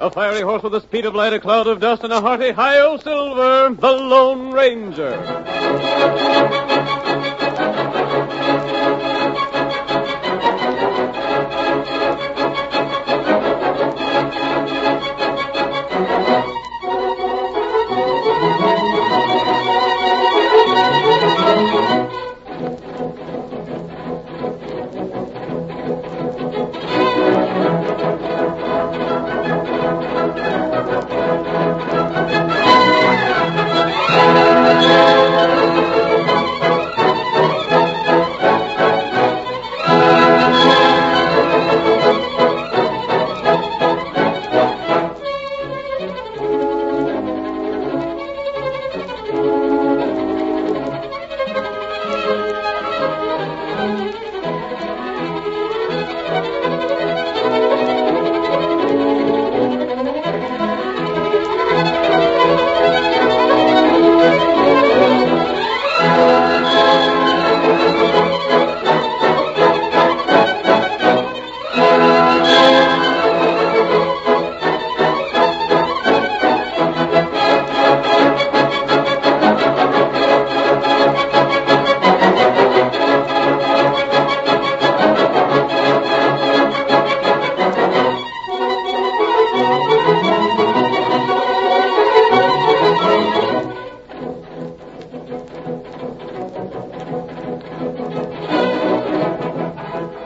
A fiery horse with the speed of light, a cloud of dust, and a hearty hi-yo silver, the Lone Ranger.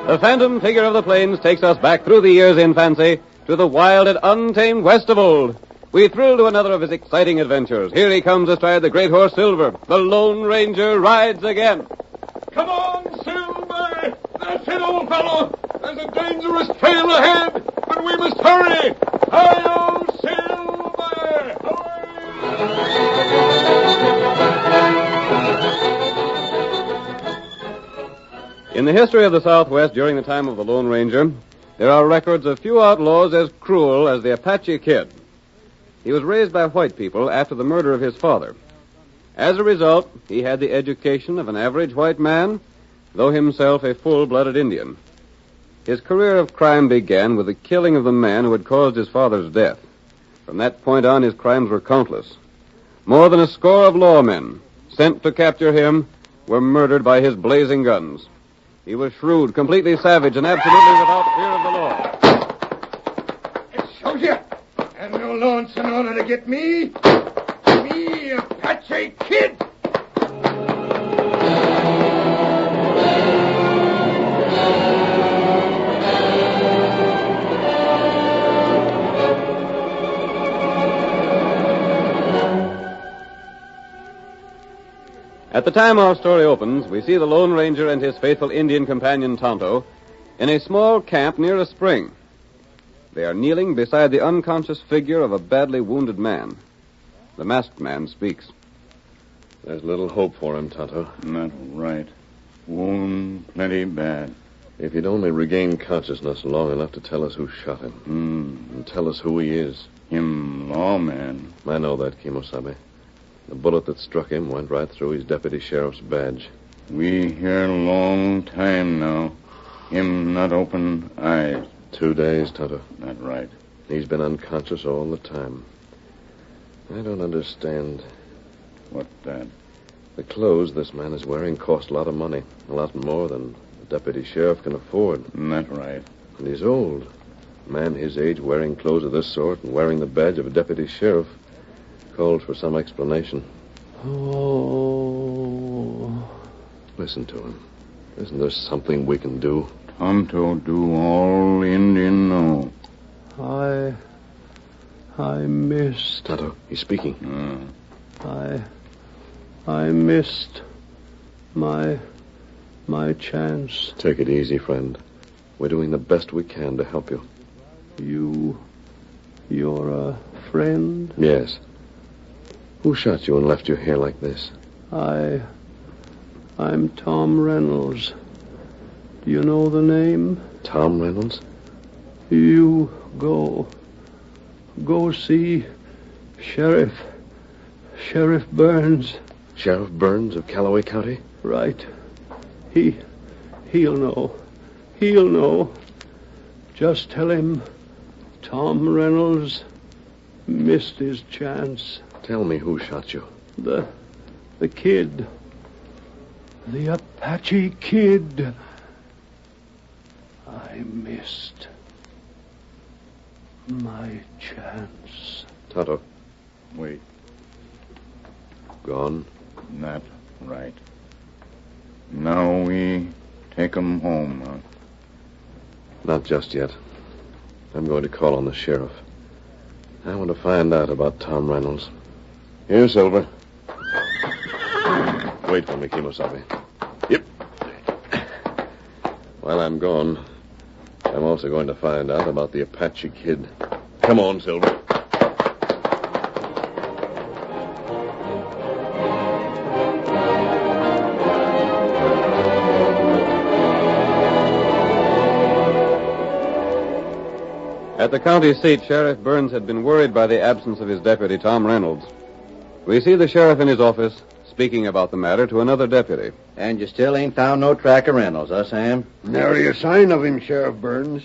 The phantom figure of the plains takes us back through the years in fancy to the wild and untamed west of old. We thrill to another of his exciting adventures. Here he comes astride the great horse Silver. The Lone Ranger rides again. Come on, Silver! That's it, old fellow! There's a dangerous trail ahead, but we must hurry! Hi-yo, Silver! In the history of the Southwest during the time of the Lone Ranger, there are records of few outlaws as cruel as the Apache Kid. He was raised by white people after the murder of his father. As a result, he had the education of an average white man, though himself a full-blooded Indian. His career of crime began with the killing of the man who had caused his father's death. From that point on, his crimes were countless. More than a score of lawmen sent to capture him were murdered by his blazing guns. He was shrewd, completely savage, and absolutely without fear of the law. It shows you. And no loans in order to get me. Me, Apache Kid. At the time our story opens, we see the Lone Ranger and his faithful Indian companion Tonto in a small camp near a spring. They are kneeling beside the unconscious figure of a badly wounded man. The masked man speaks. There's little hope for him, Tonto. Not right. Wound plenty bad. If he'd only regain consciousness long enough to tell us who shot him. And tell us who he is. Him lawman. I know that, Kimosabe. The bullet that struck him went right through his deputy sheriff's badge. We here long time now. Him not open eyes. 2 days, Tonto. Not right. He's been unconscious all the time. I don't understand. What that? The clothes this man is wearing cost a lot of money. A lot more than the deputy sheriff can afford. Not right. And he's old. A man his age wearing clothes of this sort and wearing the badge of a deputy sheriff called for some explanation. Oh. Listen to him. Isn't there something we can do? Tonto do all Indian know. I missed. Tonto, he's speaking. I missed my chance. Take it easy, friend. We're doing the best we can to help you. You're a friend? Yes. Who shot you and left you here like this? I'm Tom Reynolds. Do you know the name? Tom Reynolds? You go see Sheriff Burns. Sheriff Burns of Callaway County? Right. He'll know. Just tell him Tom Reynolds missed his chance. Tell me who shot you. The kid. The Apache kid. I missed my chance. Tonto. Wait. Gone? Not right. Now we take 'em home, huh? Not just yet. I'm going to call on the sheriff. I want to find out about Tom Reynolds. Here, Silver. Wait for me, Kimosabe. Yep. While I'm gone, I'm also going to find out about the Apache kid. Come on, Silver. At the county seat, Sheriff Burns had been worried by the absence of his deputy, Tom Reynolds. We see the sheriff in his office speaking about the matter to another deputy. And you still ain't found no track of Reynolds, huh, Sam? Nary a sign of him, Sheriff Burns.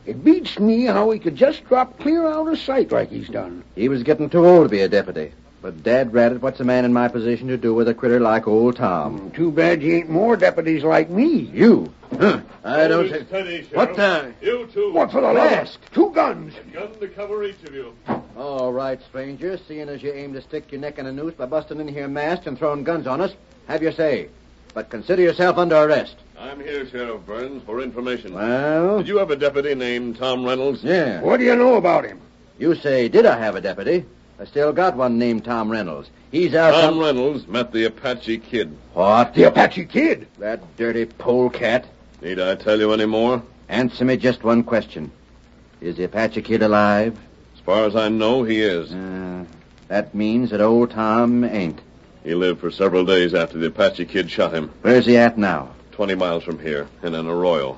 It beats me how he could just drop clear out of sight like he's done. He was getting too old to be a deputy. But Dad ratted, what's a man in my position to do with a critter like old Tom? Too bad you ain't more deputies like me. You? Huh. I don't say... Steady, Sheriff. What the... You two. What for the Mask? last? 2 guns. Gun to cover each of you. All right, stranger. Seeing as you aim to stick your neck in a noose by busting in here masked and throwing guns on us, have your say. But consider yourself under arrest. I'm here, Sheriff Burns, for information. Well? Did you have a deputy named Tom Reynolds? Yeah. What do you know about him? You say, did I have a deputy? I still got one named Tom Reynolds. He's out... Tom Reynolds met the Apache kid. What? The Apache kid. That dirty polecat. Need I tell you any more? Answer me just one question. Is the Apache kid alive? As far as I know, he is. That means that old Tom ain't. He lived for several days after the Apache kid shot him. Where's he at now? 20 miles from here, in an arroyo.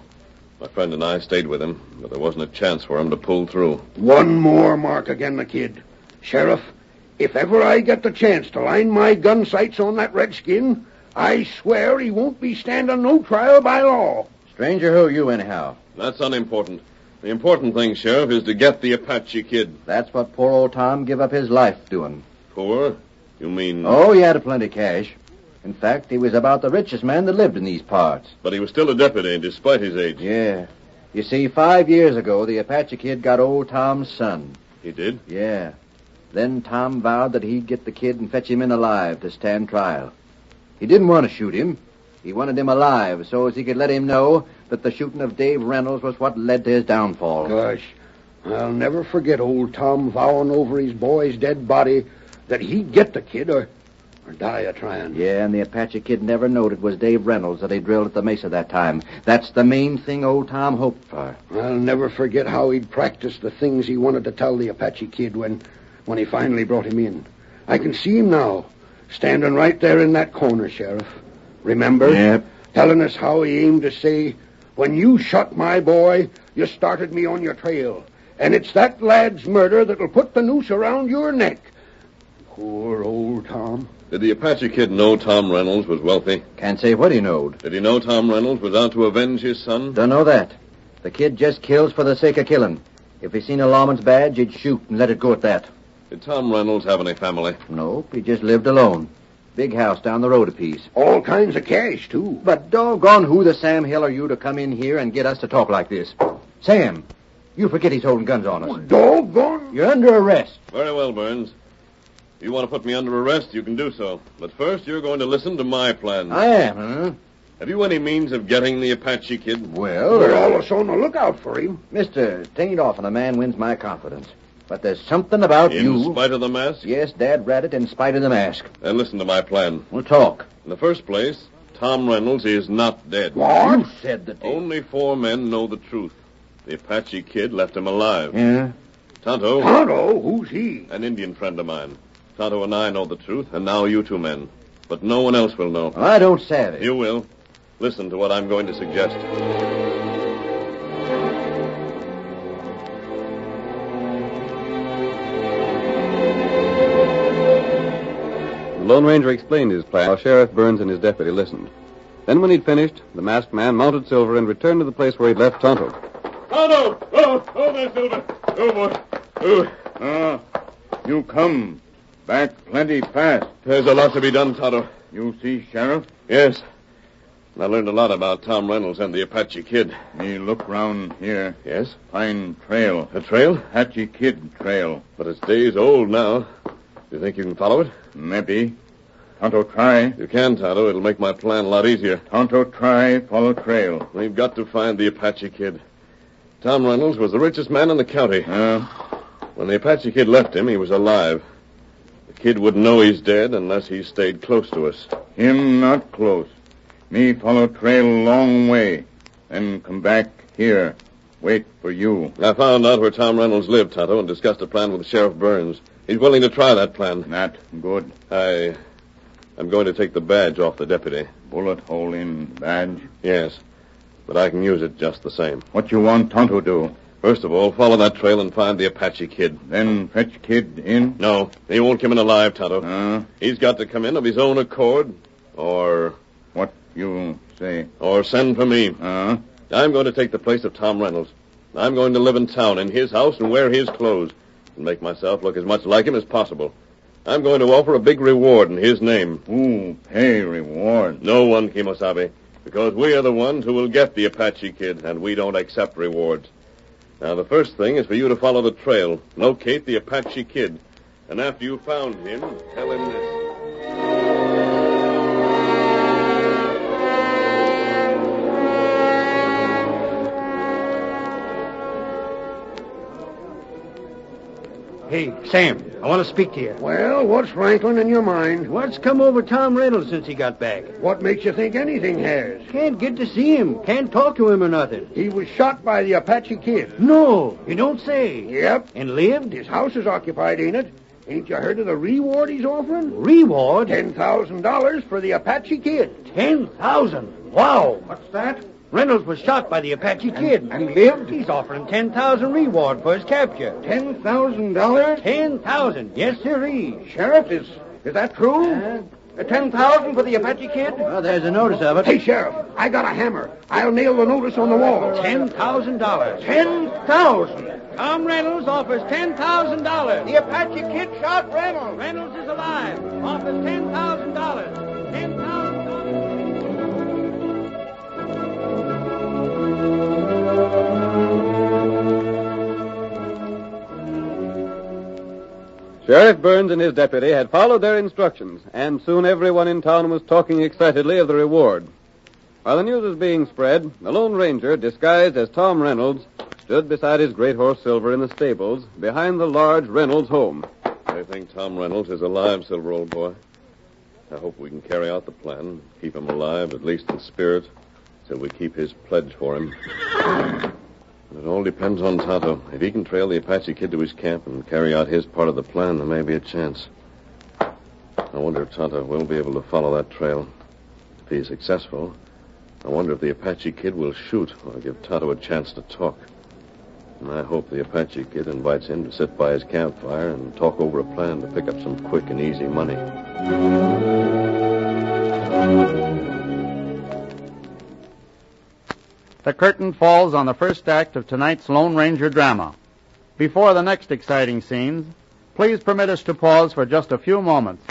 My friend and I stayed with him, but there wasn't a chance for him to pull through. One more mark again the kid. Sheriff, if ever I get the chance to line my gun sights on that redskin, I swear he won't be standing no trial by law. Stranger, who are you, anyhow? That's unimportant. The important thing, Sheriff, is to get the Apache kid. That's what poor old Tom give up his life doing. Poor? You mean... Oh, he had a plenty cash. In fact, he was about the richest man that lived in these parts. But he was still a deputy, despite his age. Yeah. You see, 5 years ago, the Apache kid got old Tom's son. He did? Yeah. Then Tom vowed that he'd get the kid and fetch him in alive to stand trial. He didn't want to shoot him. He wanted him alive so as he could let him know that the shooting of Dave Reynolds was what led to his downfall. Gosh, I'll never forget old Tom vowing over his boy's dead body that he'd get the kid or die a-trying. Yeah, and the Apache kid never knowed it was Dave Reynolds that he drilled at the mesa that time. That's the main thing old Tom hoped for. I'll never forget how he'd practiced the things he wanted to tell the Apache kid when he finally brought him in. I can see him now, standing right there in that corner, Sheriff. Remember? Yep. Telling us how he aimed to say, when you shot my boy, you started me on your trail. And it's that lad's murder that'll put the noose around your neck. Poor old Tom. Did the Apache kid know Tom Reynolds was wealthy? Can't say what he knowed. Did he know Tom Reynolds was out to avenge his son? Don't know that. The kid just kills for the sake of killing. If he seen a lawman's badge, he'd shoot and let it go at that. Did Tom Reynolds have any family? Nope, he just lived alone. Big house down the road a piece. All kinds of cash, too. But doggone who the Sam Hill are you to come in here and get us to talk like this? Sam, you forget he's holding guns on us. Doggone. You're under arrest. Very well, Burns. If you want to put me under arrest, you can do so. But first, you're going to listen to my plan. I am, huh? Have you any means of getting the Apache kid? Well, We're all of us on the lookout for him. Mister, tain't often a man wins my confidence. But there's something about In you... spite of the mask? Yes, Dad ratted in spite of the mask. Then listen to my plan. We'll talk. In the first place, Tom Reynolds is not dead. What? You said that... Only 4 men know the truth. The Apache kid left him alive. Yeah? Tonto, Tonto? Who's he? an Indian friend of mine. Tonto and I know the truth, and now you 2 men. But no one else will know. Well, I don't savvy. You will. Listen to what I'm going to suggest. The Lone Ranger explained his plan while Sheriff Burns and his deputy listened. Then when he'd finished, the masked man mounted Silver and returned to the place where he'd left Tonto. Tonto! Oh, there, Silver. Oh, boy. Oh. You come. Back plenty fast. There's a lot to be done, Tonto. You see, Sheriff? Yes. I learned a lot about Tom Reynolds and the Apache Kid. Me look round here. Yes? Find trail. A trail? Apache Kid trail. But it's days old now. You think you can follow it? Maybe. Tonto try. You can, Tonto. It'll make my plan a lot easier. Tonto try, follow trail. We've got to find the Apache Kid. Tom Reynolds was the richest man in the county. When the Apache Kid left him, he was alive. The kid wouldn't know he's dead unless he stayed close to us. Him not close. Me follow trail long way. Then come back here. Wait for you. I found out where Tom Reynolds lived, Tonto, and discussed a plan with Sheriff Burns. He's willing to try that plan. Not good. I'm going to take the badge off the deputy. Bullet hole in badge. Yes, but I can use it just the same. What you want Tonto do? First of all, follow that trail and find the Apache Kid. Then fetch Kid in? No, he won't come in alive, Tonto. He's got to come in of his own accord, or... What you say? Or send for me. I'm going to take the place of Tom Reynolds. I'm going to live in town, in his house, and wear his clothes, and make myself look as much like him as possible. I'm going to offer a big reward in his name. Ooh, pay reward. No one, Kimosabe, because we are the ones who will get the Apache Kid, and we don't accept rewards. Now, the first thing is for you to follow the trail, locate the Apache Kid, and after you've found him, tell him this. Hey, Sam, I want to speak to you. Well, what's rankling in your mind? What's come over Tom Reynolds since he got back? What makes you think anything has? Can't get to see him. Can't talk to him or nothing. He was shot by the Apache Kid. No, you don't say. Yep. And lived? His house is occupied, ain't it? Ain't you heard of the reward he's offering? Reward? $10,000 for the Apache Kid. 10,000. Wow. What's that? Reynolds was shot by the Apache Kid. And lived? He's offering 10,000 reward for his capture. $10,000? 10,000. Yes, sirree. Sheriff, is that true? 10,000 for the Apache Kid? Well, there's a notice of it. Hey, Sheriff, I got a hammer. I'll nail the notice on the wall. $10,000. 10,000? Tom Reynolds offers $10,000. The Apache Kid shot Reynolds. Reynolds is alive. Offers $10,000. $10,000. Sheriff Burns and his deputy had followed their instructions, and soon everyone in town was talking excitedly of the reward. While the news was being spread, the Lone Ranger, disguised as Tom Reynolds, stood beside his great horse Silver in the stables behind the large Reynolds home. I think Tom Reynolds is alive, Silver, old boy. I hope we can carry out the plan, keep him alive, at least in spirit, till we keep his pledge for him. It all depends on Tonto. If he can trail the Apache Kid to his camp and carry out his part of the plan, there may be a chance. I wonder if Tonto will be able to follow that trail. If he's successful, I wonder if the Apache Kid will shoot or give Tonto a chance to talk. And I hope the Apache Kid invites him to sit by his campfire and talk over a plan to pick up some quick and easy money. The curtain falls on the first act of tonight's Lone Ranger drama. Before the next exciting scenes, please permit us to pause for just a few moments.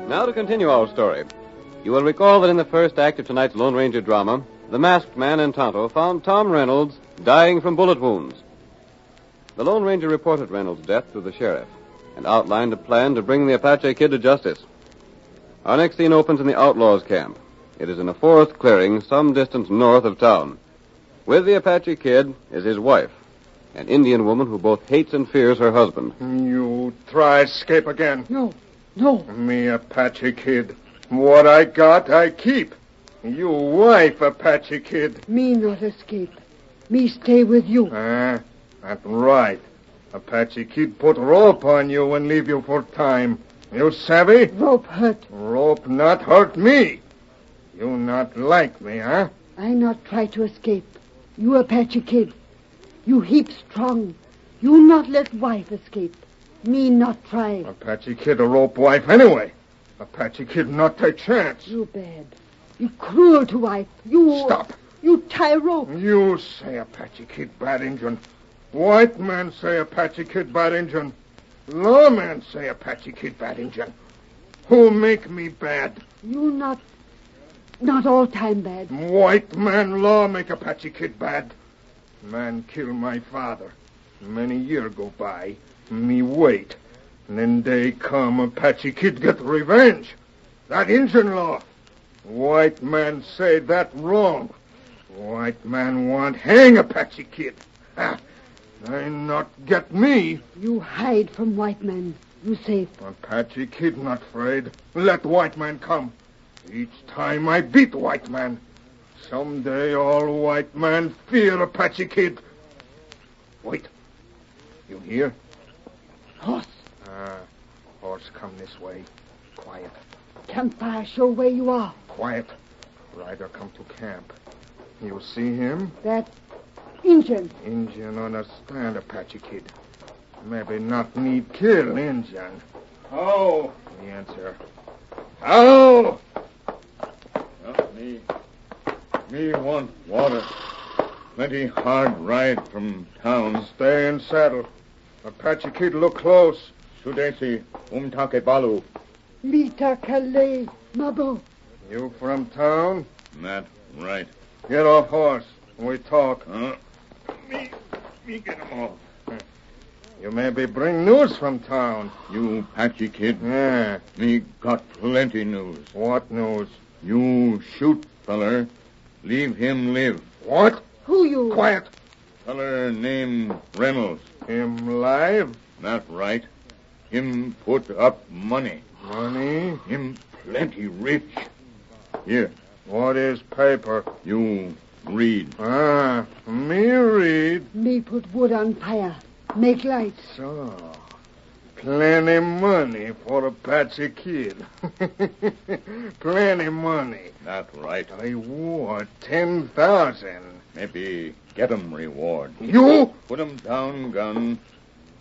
Now to continue our story. You will recall that in the first act of tonight's Lone Ranger drama, the masked man and Tonto found Tom Reynolds dying from bullet wounds. The Lone Ranger reported Reynolds' death to the sheriff and outlined a plan to bring the Apache Kid to justice. Our next scene opens in the outlaws' camp. It is in a forest clearing some distance north of town. With the Apache Kid is his wife, an Indian woman who both hates and fears her husband. You try escape again. No. Me Apache Kid. What I got, I keep. You wife, Apache Kid. Me not escape. Me stay with you. That's right. Apache Kid put rope on you and leave you for time. You savvy? Rope hurt. Rope not hurt me. You not like me, huh? I not try to escape. You Apache Kid. You heap strong. You not let wife escape. Me not try. Apache Kid a rope wife anyway. Apache Kid not take chance. You bad. You cruel to wife. You... Stop. You tie rope. You say Apache Kid bad Injun. White man say Apache Kid bad Injun. Lawman say Apache Kid bad Injun. Who make me bad? You not all time bad. White man law make Apache Kid bad. Man kill my father. Many year go by. Me wait. And then day come, Apache Kid get revenge. That Injun law. White man say that wrong. White man want hang Apache Kid. Ha. They not get me. You hide from white man. You safe. Apache Kid not afraid. Let white man come. Each time I beat white man. Someday all white man fear Apache Kid. Wait. You hear? Horse. Horse come this way. Quiet. Campfire show where you are. Quiet. Rider come to camp. You see him? That Injun. Injun understand Apache Kid. Maybe not need kill Injun. How? The answer. How? Me want water. Plenty hard ride from town. Stay in saddle. Apache Kid look close. Sudesi, umtake balu. Mita Calais, Mabo. You from town? That right. Get off horse. We talk. Me get him off. You maybe bring news from town. You Apache Kid. Yeah. Me got plenty news. What news? You shoot, feller. Leave him live. What? Who you? Quiet. Feller named Reynolds. Him live? That right. Him put up money. Money? Him plenty rich. Here. What is paper? You read. Me read. Me put wood on fire. Make light. So, plenty money for Apache Kid. Plenty money. That right. Reward 10,000. Maybe get 'em reward. You? Put 'em down, gun.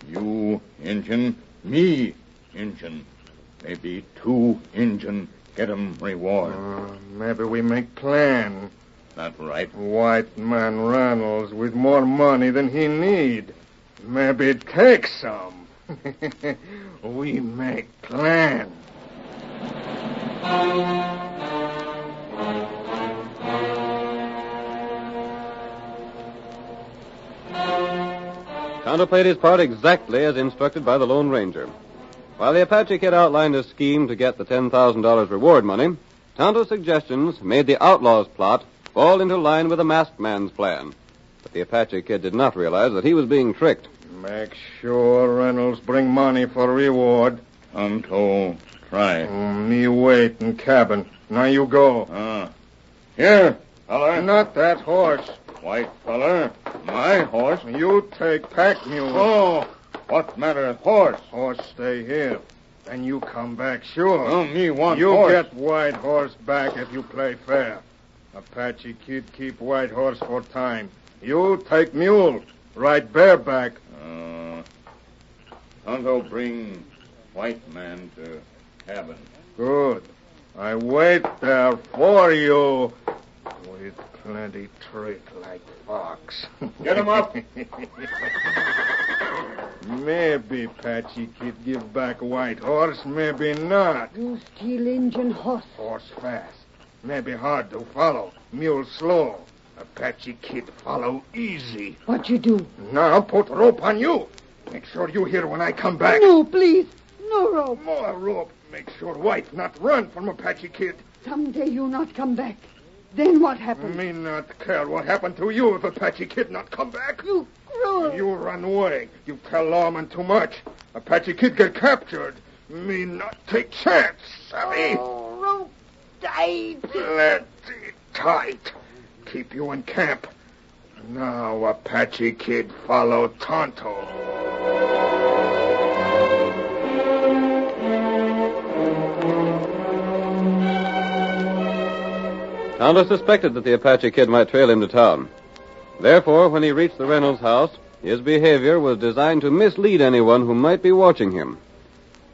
You, Injun. Me, Injun. Maybe 2 Injun get 'em reward. Maybe we make plan. That right. White man Reynolds with more money than he need. Maybe take some. We make plan. Tonto played his part exactly as instructed by the Lone Ranger. While the Apache Kid outlined a scheme to get the $10,000 reward money, Tonto's suggestions made the outlaw's plot fall into line with the masked man's plan. But the Apache Kid did not realize that he was being tricked. Make sure Reynolds bring money for reward. Tonto, try. Me wait in cabin. Now you go. Here, feller. Not that horse. White feller. My horse. You take pack mule. Oh, what matter horse? Horse stay here. Then you come back sure. Oh, me want you horse. Get white horse back if you play fair. Apache Kid keep white horse for time. You take mule. Ride bareback. Tonto bring white man to cabin. Good. I wait there for you. With plenty trick like fox. Get him up. Maybe Apache Kid give back white horse, maybe not. You steal Injun horse. Horse fast. Maybe hard to follow. Mule slow. Apache Kid follow easy. What you do? Now put rope on you. Make sure you hear when I come back. No, please. No rope. More rope. Make sure wife not run from Apache Kid. Someday you not come back. Then what happened? Me not care what happened to you if Apache Kid not come back. You cruel. You run away. You tell lawman too much. Apache Kid get captured. Me not take chance, savvy? Oh, rope tight. Plenty tight. Keep you in camp. Now Apache Kid follow Tonto. Tonto suspected that the Apache Kid might trail him to town. Therefore, when he reached the Reynolds house, his behavior was designed to mislead anyone who might be watching him.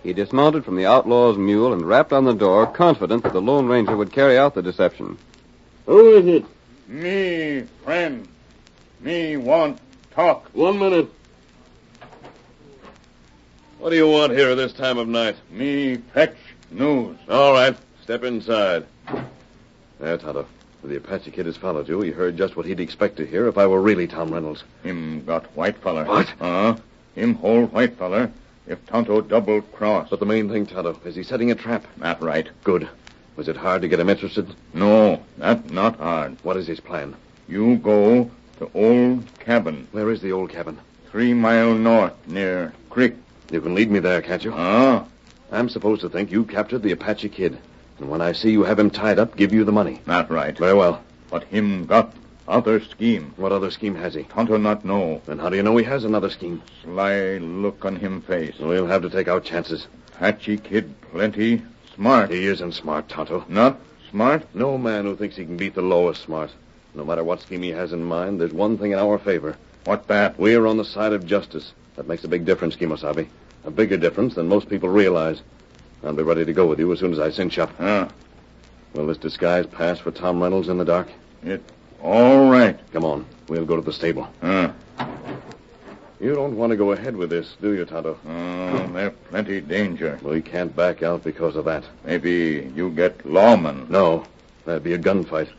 He dismounted from the outlaw's mule and rapped on the door, confident that the Lone Ranger would carry out the deception. Who is it? Me, friend. Me want talk. 1 minute. What do you want here this time of night? Me fetch news. All right. Step inside. There, Tonto. The Apache Kid has followed you. He heard just what he'd expect to hear if I were really Tom Reynolds. Him got white feller. What? Him hold white feller. If Tonto double cross. But the main thing, Tonto, is he setting a trap? That right. Good. Was it hard to get him interested? No, that not hard. What is his plan? You go to old cabin. Where is the old cabin? 3 mile north, near creek. You can lead me there, can't you? I'm supposed to think you captured the Apache Kid. And when I see you have him tied up, give you the money. That right. Very well. But him got other scheme. What other scheme has he? Tonto not know. Then how do you know he has another scheme? Sly look on him face. We'll have to take our chances. Apache Kid plenty smart. He isn't smart, Tonto. Not smart? No man who thinks he can beat the law is smart. No matter what scheme he has in mind, there's one thing in our favor. What that? We're on the side of justice. That makes a big difference, Kimosabe. A bigger difference than most people realize. I'll be ready to go with you as soon as I cinch up. Will this disguise pass for Tom Reynolds in the dark? It all right. Come on. We'll go to the stable. You don't want to go ahead with this, do you, Tonto? There's plenty danger. We can't back out because of that. Maybe you get lawman. No. That'd be a gunfight.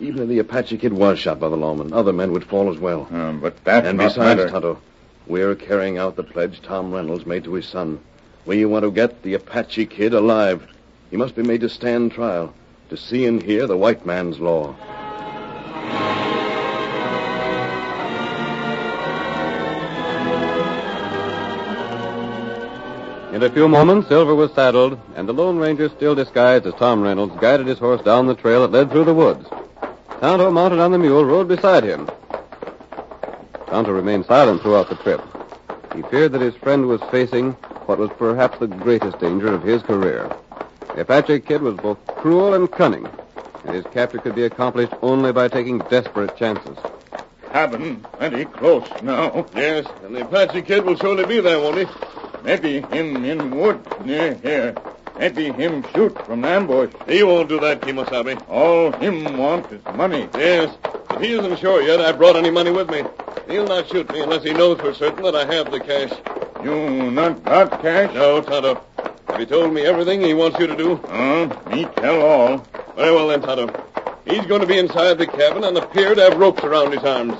Even if the Apache Kid was shot by the lawman, other men would fall as well. But that's and not besides, matter. Tonto, we're carrying out the pledge Tom Reynolds made to his son. We want to get the Apache Kid alive. He must be made to stand trial, to see and hear the white man's law. In a few moments, Silver was saddled, and the Lone Ranger, still disguised as Tom Reynolds, guided his horse down the trail that led through the woods. Tonto, mounted on the mule, rode beside him. Tonto remained silent throughout the trip. He feared that his friend was facing what was perhaps the greatest danger of his career. The Apache Kid was both cruel and cunning, and his capture could be accomplished only by taking desperate chances. Cabin plenty close now. Yes, and the Apache Kid will surely be there, won't he? Maybe him in wood near here. Maybe him shoot from ambush. He won't do that, Kimosabe. All him want is money. Yes, but he isn't sure yet I brought any money with me. He'll not shoot me unless he knows for certain that I have the cash. You not got cash? No, Tonto. Have you told me everything he wants you to do? Me tell all. Very well, then, Tonto. He's going to be inside the cabin and appear to have ropes around his arms.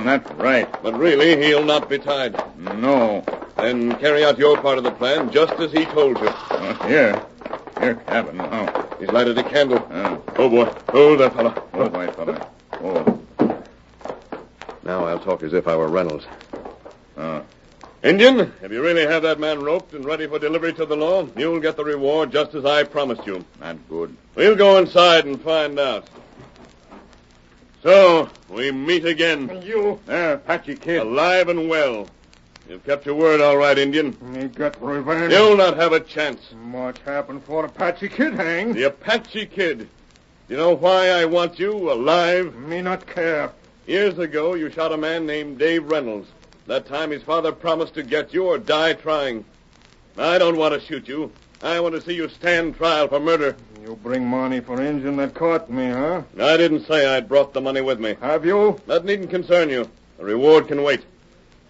That's right. But really, he'll not be tied. No. Then carry out your part of the plan just as he told you. Here cabin now. He's lighted a candle. Oh, boy. Hold that fella. Oh, white fella. Oh. Now I'll talk as if I were Reynolds. Indian, if you really have that man roped and ready for delivery to the law, you'll get the reward just as I promised you. That's good. We'll go inside and find out. So, we meet again. You there, Apache Kid. Alive and well. You've kept your word all right, Indian. Me got revenge. You'll not have a chance. What happened for Apache Kid hang? The Apache Kid. You know why I want you alive? Me not care. Years ago, you shot a man named Dave Reynolds. That time, his father promised to get you or die trying. I don't want to shoot you. I want to see you stand trial for murder. You bring money for Injun that caught me, huh? I didn't say I'd brought the money with me. Have you? That needn't concern you. The reward can wait.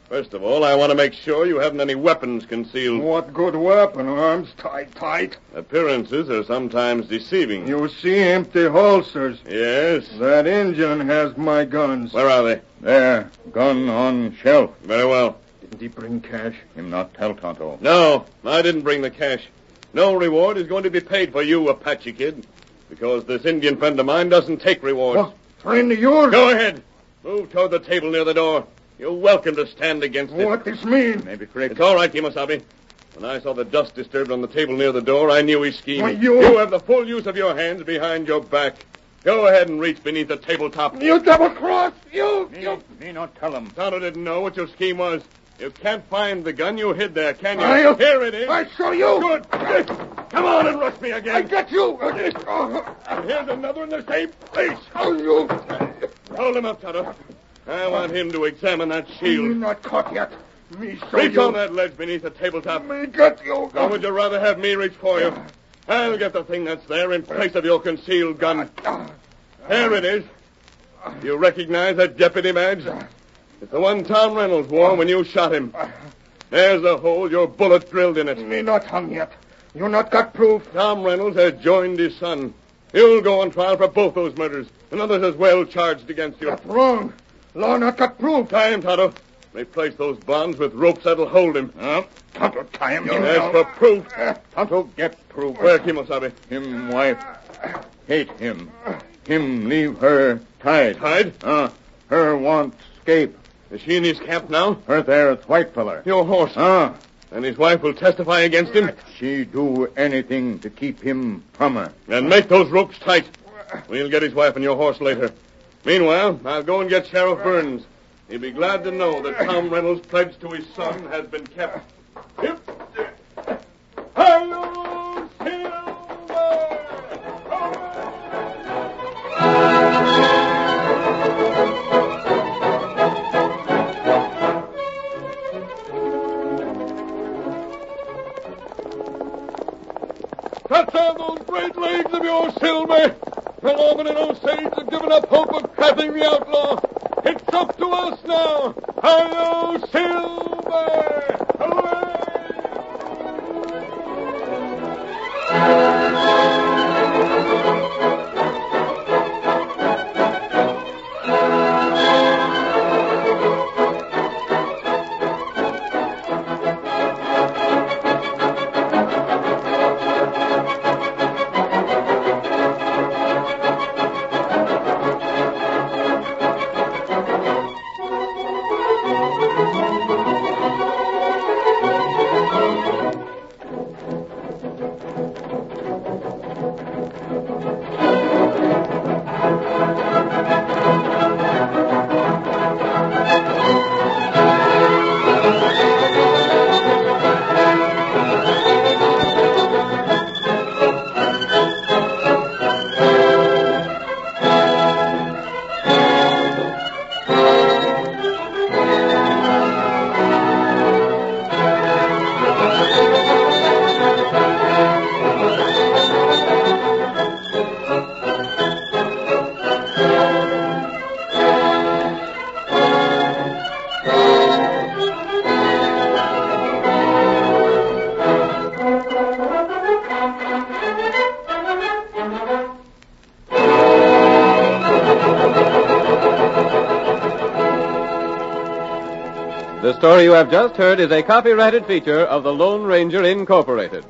First of all, I want to make sure you haven't any weapons concealed. What good weapon? Arms tight. Appearances are sometimes deceiving. You see empty holsters. Yes. That Injun has my guns. Where are they? There, gun on shelf. Very well. Didn't he bring cash? Him not tell Tonto. No, I didn't bring the cash. No reward is going to be paid for you, Apache Kid, because this Indian friend of mine doesn't take rewards. What? Friend of yours? Go ahead. Move toward the table near the door. You're welcome to stand against it. What this mean? Maybe Crick. It's all right, Kimosabe. When I saw the dust disturbed on the table near the door, I knew his scheme. Why, you have the full use of your hands behind your back. Go ahead and reach beneath the tabletop. You double-cross! Me not tell him. Tonto didn't know what your scheme was. You can't find the gun you hid there, can you? Here it is. I show you! Good. Come on and rush me again. I get you! And here's another in the same place. Oh, you! Hold him up, Tonto. I want him to examine that Me shield. not caught yet. Me show Reach you. on that ledge beneath the tabletop. Me get you. Or would you rather have me reach for you? I'll get the thing that's there in place of your concealed gun. There it is. You recognize that deputy badge? It's the one Tom Reynolds wore when you shot him. There's the hole your bullet drilled in it. Me not hung yet. You not got proof. Tom Reynolds has joined his son. You'll go on trial for both those murders, and others as well charged against you. That's wrong. Law not got proof. Tie him, Tonto. Replace those bonds with ropes that'll hold him. Tonto, tie him. As for proof, Tonto, get proof. where, Kimosabe? Him wife hate him. Him leave her tied. Tied? Her want escape. Is she in his camp now? Her there at white feller. Your horse. And his wife will testify against him? She do anything to keep him from her. And make those ropes tight. We'll get his wife and your horse later. Meanwhile, I'll go and get Sheriff Burns. He'll be glad to know that Tom Reynolds' pledge to his son has been kept. Hi-yo, Silver! Let's have those great legs of yours, Silver. The lawmen and Osage have given up hope of trapping the outlaw. It's up to us now. Hi-yo, Silver! Away! The story you have just heard is a copyrighted feature of the Lone Ranger Incorporated.